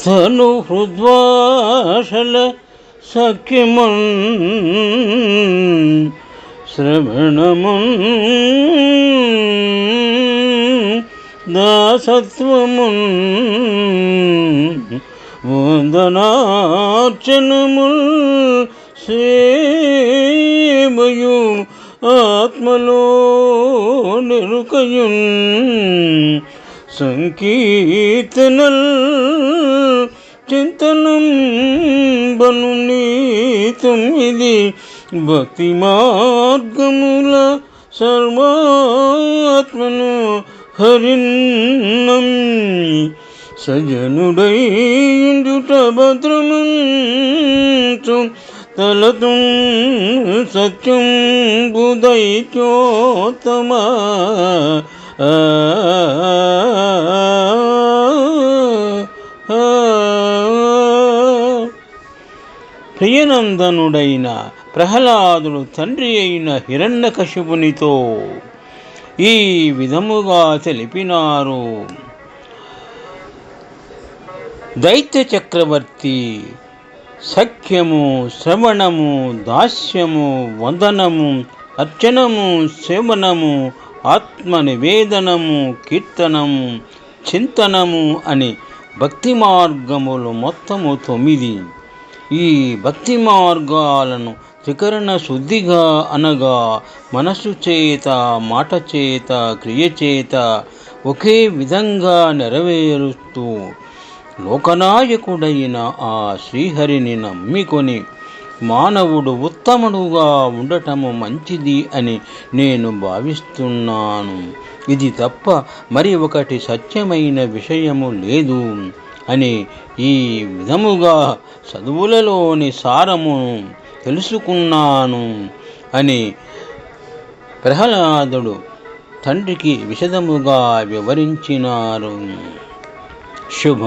తను హృద్వాసల సఖ్యమున్ శ్రవణమున్ దాసత్వమున్ వందనార్చనముల్ సేవయు ఆత్మలో నిరుకయున్ సంకీర్తనల్ చింతనం బనుని 9 భక్తి మార్గముల సర్వాత్మను హరిన్నమ్మి సజనుడైండుట భద్రమంచు తలతు సత్యం బుధైత్యోత్తమ ప్రియనందనుడైన ప్రహ్లాదుడు తండ్రి అయిన హిరణ్యకశిపునితో ఈ విధముగా తెలిపినారు. దైత్య చక్రవర్తి సఖ్యము, శ్రవణము, దాస్యము, వందనము, అర్చనము, సేవనము, ఆత్మ నివేదనము, కీర్తనము, చింతనము అని భక్తి మార్గములు మొత్తము 9. ఈ భక్తి మార్గాలను త్రికరణ శుద్ధిగా అనగా మనసు చేత, మాట చేత, క్రియ చేత ఒకే విధంగా నెరవేరుస్తూ లోకనాయకుడైన ఆ శ్రీహరిని నమ్మికొని మానవుడు ఉత్తముడుగా ఉండటము మంచిది అని నేను భావిస్తున్నాను. ఇది తప్ప మరి ఒకటి సత్యమైన విషయము లేదు అని ఈ విధముగా చదువులలోని సారము తెలుసుకున్నాను అని ప్రహ్లాదుడు తండ్రికి విశదముగా వివరించినారు. శుభం.